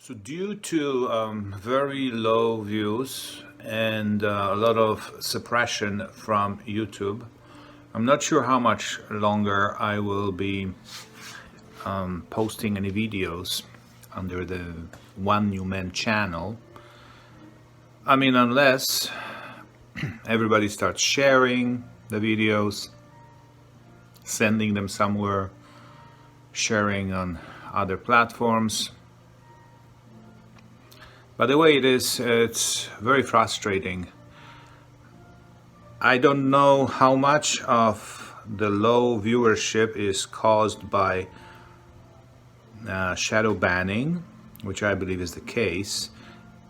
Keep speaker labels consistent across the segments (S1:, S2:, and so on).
S1: So due to very low views and a lot of suppression from YouTube, I'm not sure how much longer I will be posting any videos under the One New Man channel. I mean, unless everybody starts sharing the videos, sending them somewhere, sharing on other platforms. But the way it is, it's very frustrating. I don't know how much of the low viewership is caused by shadow banning, which I believe is the case,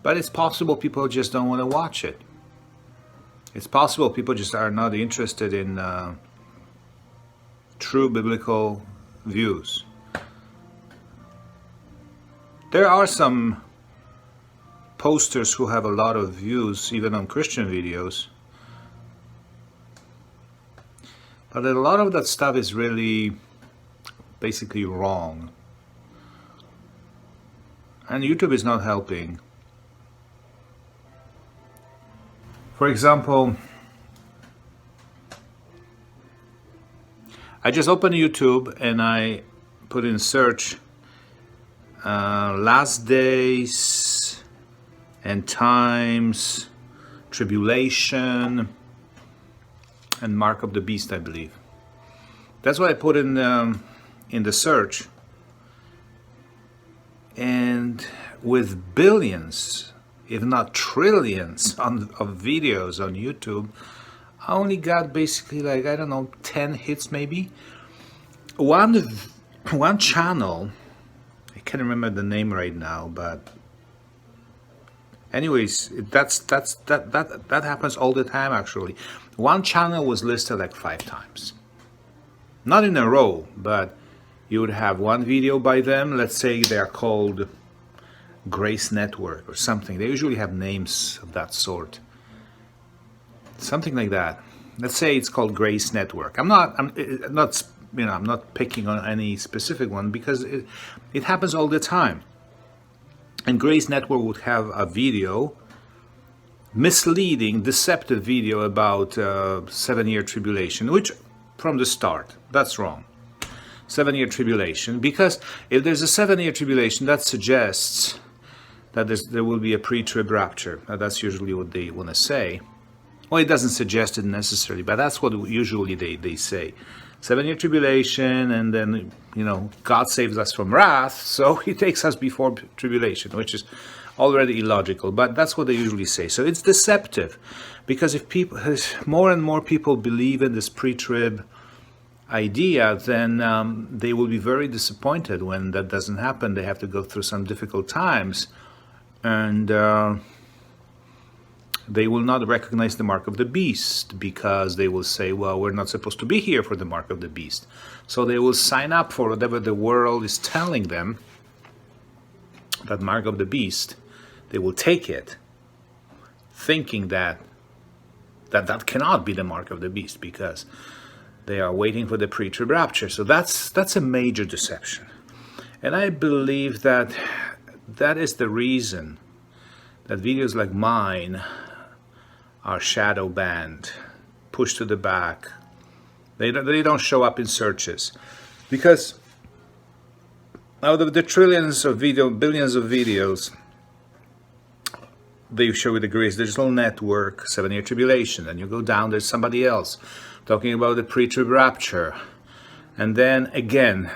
S1: but it's possible people just don't want to watch it. It's possible people just are not interested in true biblical views. There are some posters who have a lot of views, even on Christian videos. But a lot of that stuff is really basically wrong. And YouTube is not helping. For example, I just opened YouTube and I put in search last days, end times, tribulation, and mark of the beast, I believe. That's what I put in the search. And with billions, if not trillions of videos on YouTube, I only got basically like, I don't know, 10 hits maybe. One channel, I can't remember the name right now, but anyways, that happens all the time actually. One channel was listed like 5 times. Not in a row, but you would have one video by them. Let's say they are called Grace Network or something. They usually have names of that sort. Something like that. Let's say it's called Grace Network. I'm not picking on any specific one because it happens all the time. And Grace Network would have a video, misleading, deceptive video about 7-year tribulation, which from the start, that's wrong. 7-year tribulation, because if there's a 7-year tribulation, that suggests that there will be a pre-trib rapture. That's usually what they want to say. Well, it doesn't suggest it necessarily, but that's what usually they say. 7-year tribulation, and then, God saves us from wrath, so he takes us before tribulation, which is already illogical, but that's what they usually say. So it's deceptive, because if more and more people believe in this pre-trib idea, then they will be very disappointed when that doesn't happen. They have to go through some difficult times, and they will not recognize the mark of the beast, because they will say, well, we're not supposed to be here for the mark of the beast. So they will sign up for whatever the world is telling them, that mark of the beast. They will take it, thinking that cannot be the mark of the beast, because they are waiting for the pre-trib rapture. So that's a major deception. And I believe that is the reason that videos like mine are shadow banned, pushed to the back. They don't show up in searches, because out of the trillions of billions of videos they show with the Grace Digital Network, 7-year tribulation, and you go down, there's somebody else talking about the pre-trib rapture, and then again,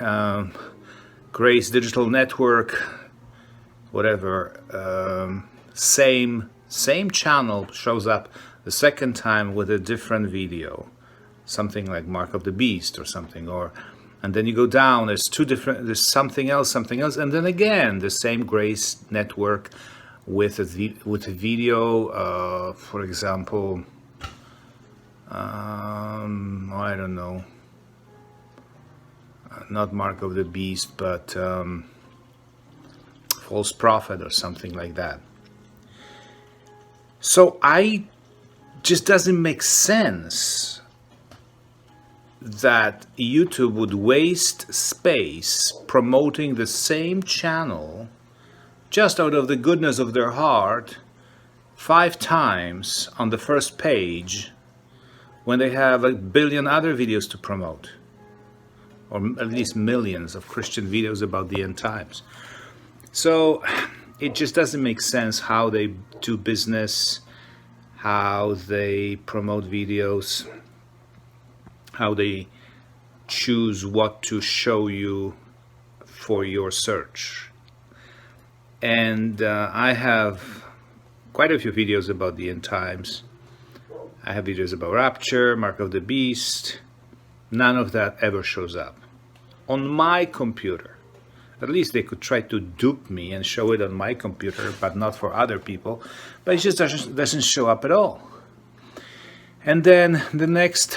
S1: Grace Digital Network, whatever, same channel shows up the second time with a different video, something like Mark of the Beast or something, and then you go down, there's something else, and then again the same Grace Network with a video, for example, I don't know, not Mark of the Beast, but false prophet or something like that. So just doesn't make sense that YouTube would waste space promoting the same channel just out of the goodness of their heart, 5 times on the first page when they have a billion other videos to promote, or at least millions of Christian videos about the end times. So it just doesn't make sense how they do business, how they promote videos, how they choose what to show you for your search. And I have quite a few videos about the end times. I have videos about rapture, mark of the beast. None of that ever shows up on my computer. At least they could try to dupe me and show it on my computer, but not for other people. But it just doesn't show up at all. And then the next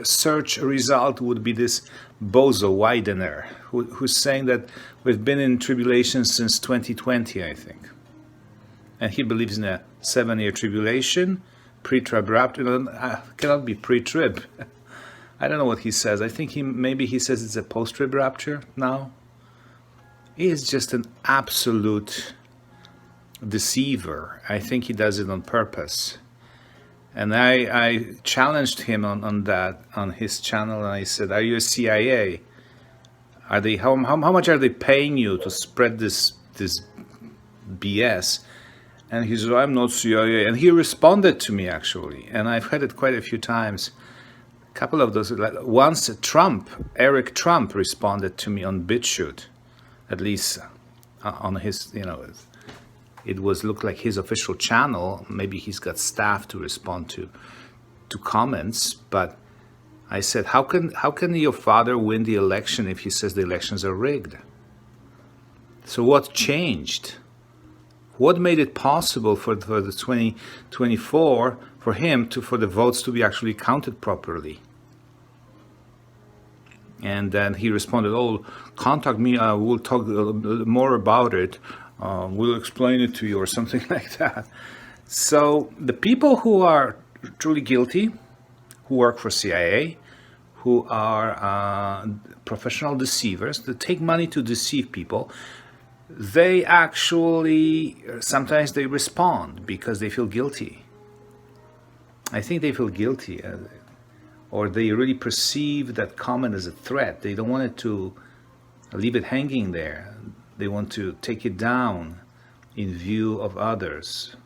S1: search result would be this bozo Widener, who's saying that we've been in tribulation since 2020, I think. And he believes in a 7-year tribulation, pre-trib rapture. Cannot be pre-trib. I don't know what he says. I think maybe he says it's a post-trib rapture now. He is just an absolute deceiver. I think he does it on purpose. And I challenged him on that on his channel, and I said, "Are you a CIA? Are they how much are they paying you to spread this BS?" And he said, "I'm not CIA." And he responded to me actually, and I've heard it quite a few times. A couple of those. Once Eric Trump responded to me on BitChute, at least on his, it looked like his official channel. Maybe he's got staff to respond to comments. But I said, how can your father win the election if he says the elections are rigged? So what changed? What made it possible for the 2024 for him for the votes to be actually counted properly? And then he responded, "Oh, contact me. We'll talk more about it. We'll explain it to you," or something like that. So the people who are truly guilty, who work for CIA, who are professional deceivers, that take money to deceive people, they actually, sometimes they respond because they feel guilty. I think they feel guilty. Or they really perceive that comment as a threat. They don't want it to leave it hanging there. They want to take it down in view of others.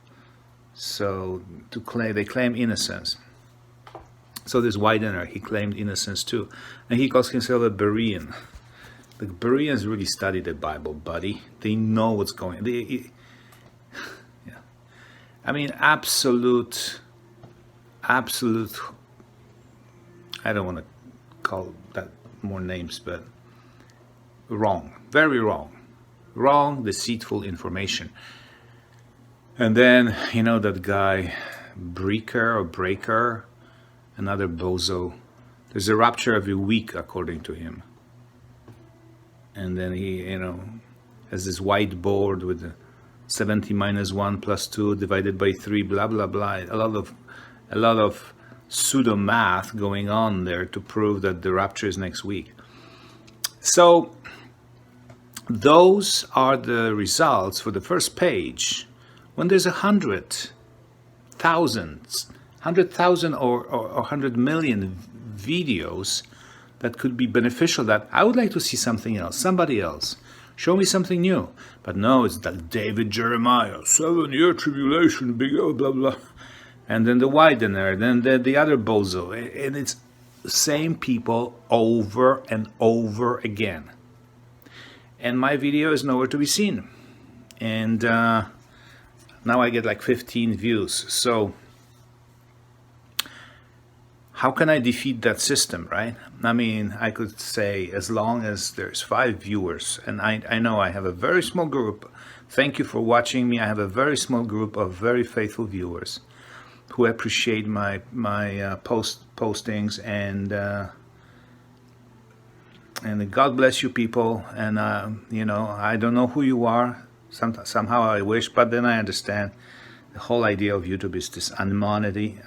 S1: So they claim innocence. So this Widener, he claimed innocence too. And he calls himself a Berean. The Bereans really study the Bible, buddy. They know what's going on. Yeah. I mean, absolute, I don't want to call that more names, but wrong, very wrong, deceitful information. And then, that guy, Breaker, another bozo. There's a rapture every week, according to him. And then he, has this whiteboard with the 70 minus 1 plus 2 divided by 3, blah, blah, blah. A lot of pseudo math going on there to prove that the rapture is next week. So those are the results for the first page. When there's 100,000 or 100 million videos that could be beneficial, that I would like to see something else, somebody else. Show me something new. But no, it's like David Jeremiah, 7-year tribulation, big blah, blah. And then the Widener, then the other bozo. And it's the same people over and over again. And my video is nowhere to be seen. And now I get like 15 views. So how can I defeat that system, right? I mean, I could say as long as there's 5 viewers, and I know I have a very small group. Thank you for watching me. I have a very small group of very faithful viewers who appreciate my postings, and God bless you people. And I don't know who you are. Somehow I wish, but then I understand the whole idea of YouTube is this anonymity.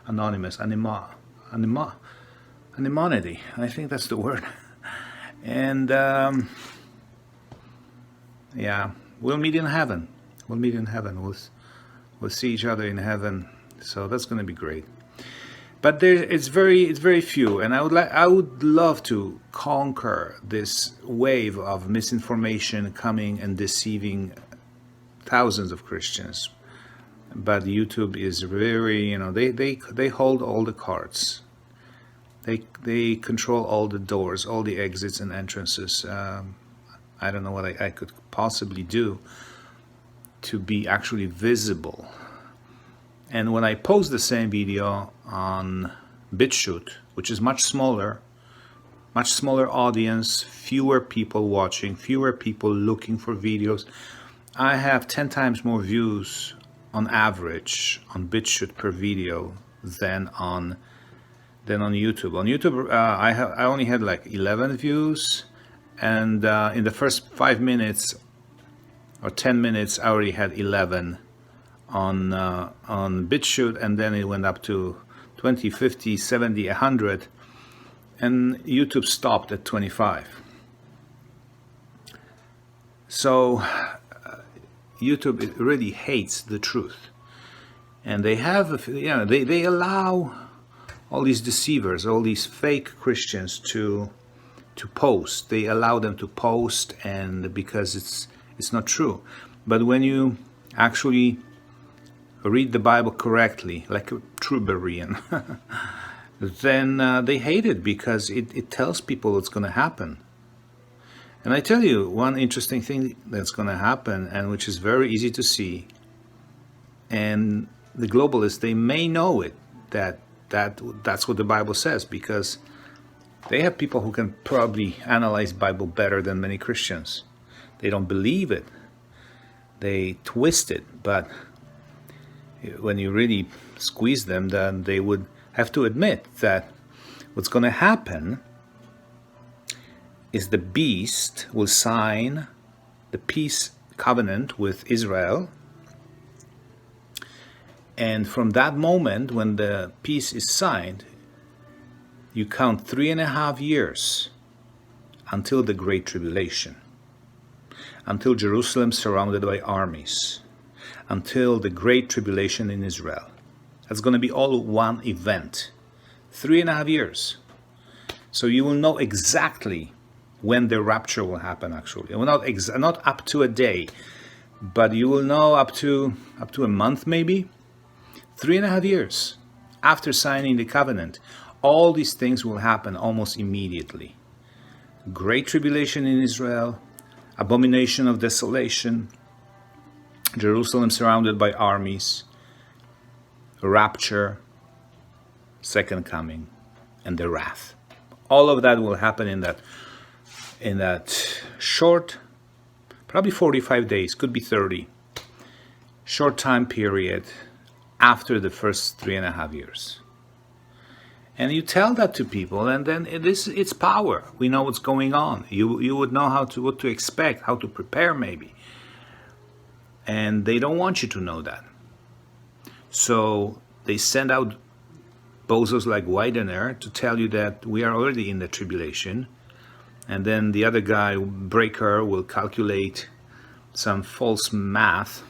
S1: Anonymity. I think that's the word. And yeah, we'll meet in heaven. We'll meet in heaven. We'll see each other in heaven. So that's going to be great. But it's very few, and I would love to conquer this wave of misinformation coming and deceiving thousands of Christians. But YouTube is very, they hold all the cards. They control all the doors, all the exits and entrances. I don't know what I could possibly do to be actually visible. And when I post the same video on BitChute, which is much smaller audience, fewer people watching, fewer people looking for videos, I have 10 times more views on average on BitChute per video than on YouTube. On YouTube, I only had like 11 views, and in the first 5 minutes or 10 minutes, I already had 11 on BitChute, and then it went up to 20, 50, 70, 100, and YouTube stopped at 25. So YouTube really hates the truth, and they have, they allow all these deceivers, all these fake Christians to post. They allow them to post, and because it's not true. But when you actually read the Bible correctly, like a true Berean, then they hate it because it tells people what's going to happen. And I tell you one interesting thing that's going to happen, and which is very easy to see, and the globalists, they may know it, that's what the Bible says, because they have people who can probably analyze Bible better than many Christians. They don't believe it. They twist it, but when you really squeeze them, then they would have to admit that what's going to happen is the beast will sign the peace covenant with Israel, and from that moment when the peace is signed, you count 3.5 years until the Great Tribulation, until Jerusalem surrounded by armies, until the Great Tribulation in Israel. That's going to be all one event. 3.5 years. So you will know exactly when the rapture will happen, actually. Well, not up to a day, but you will know up to a month maybe. 3.5 years after signing the covenant. All these things will happen almost immediately. Great tribulation in Israel, abomination of desolation, Jerusalem surrounded by armies, rapture, second coming, and the wrath. All of that will happen in that short, probably 45 days, could be 30, short time period after the first 3.5 years. And you tell that to people, and then it's power. We know what's going on. You would know what to expect, how to prepare maybe. And they don't want you to know that. So they send out bozos like Widener to tell you that we are already in the tribulation. And then the other guy, Breaker, will calculate some false math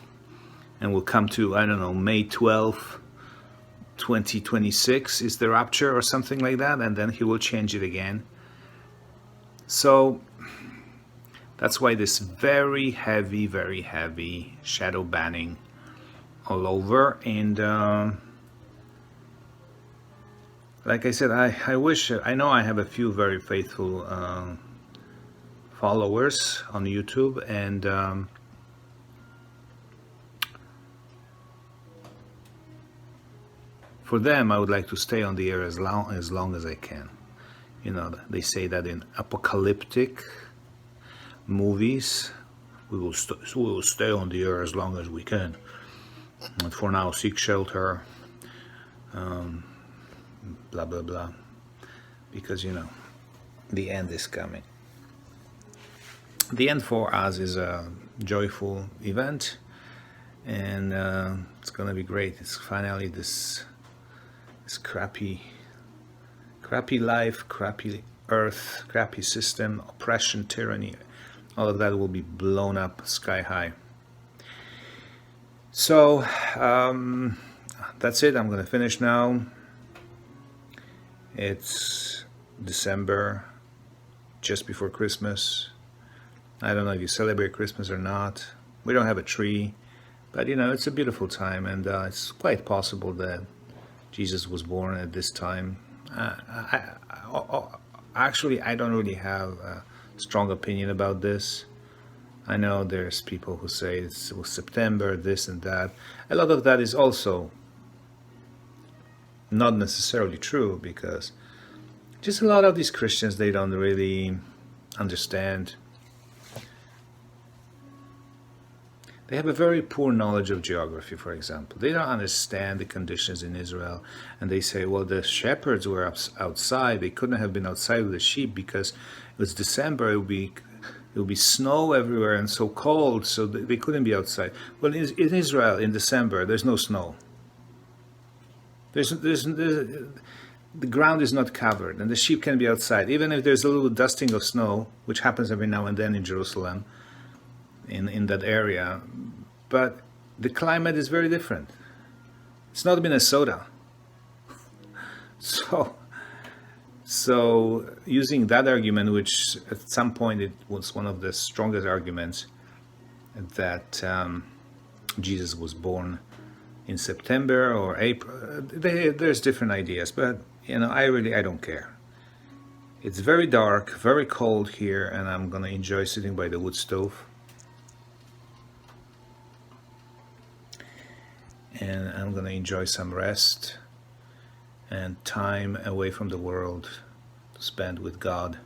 S1: and will come to, I don't know, May 12th, 2026 is the rapture or something like that, and then he will change it again. So that's why this very heavy shadow banning all over. And like I said, I know I have a few very faithful followers on YouTube, and for them, I would like to stay on the air as long as I can. You know, they say that in apocalyptic movies, we will stay on the air as long as we can. And for now, seek shelter, blah, blah, blah. Because, the end is coming. The end for us is a joyful event, and it's going to be great. It's finally this crappy life, crappy earth, crappy system, oppression, tyranny, All of that will be blown up sky high. So that's it. I'm going to finish now. It's December, just before Christmas. I don't know if you celebrate Christmas or not. We don't have a tree, but it's a beautiful time, and it's quite possible that Jesus was born at this time. Actually, I don't really have a strong opinion about this. I know there's people who say it was September, this and that. A lot of that is also not necessarily true, because just a lot of these Christians, they don't really understand. They have a very poor knowledge of geography, for example. They don't understand the conditions in Israel. And they say, well, the shepherds were outside. They couldn't have been outside with the sheep because it was December. It would be snow everywhere and so cold, so they couldn't be outside. Well, in Israel, in December, there's no snow. The ground is not covered, and the sheep can be outside. Even if there's a little dusting of snow, which happens every now and then in Jerusalem, in that area, but the climate is very different. It's not Minnesota. So using that argument, which at some point it was one of the strongest arguments, that Jesus was born in September or April, there's different ideas, but I don't care. It's very dark, very cold here, and I'm gonna enjoy sitting by the wood stove. And I'm going to enjoy some rest and time away from the world to spend with God.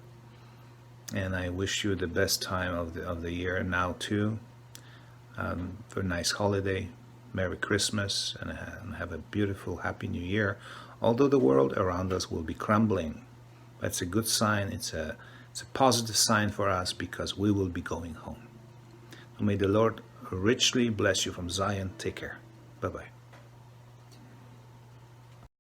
S1: And I wish you the best time of the year now too. For a nice holiday, Merry Christmas, and have a beautiful, Happy New Year. Although the world around us will be crumbling, that's a good sign. It's a positive sign for us, because we will be going home. May the Lord richly bless you from Zion. Take care. Bye-bye.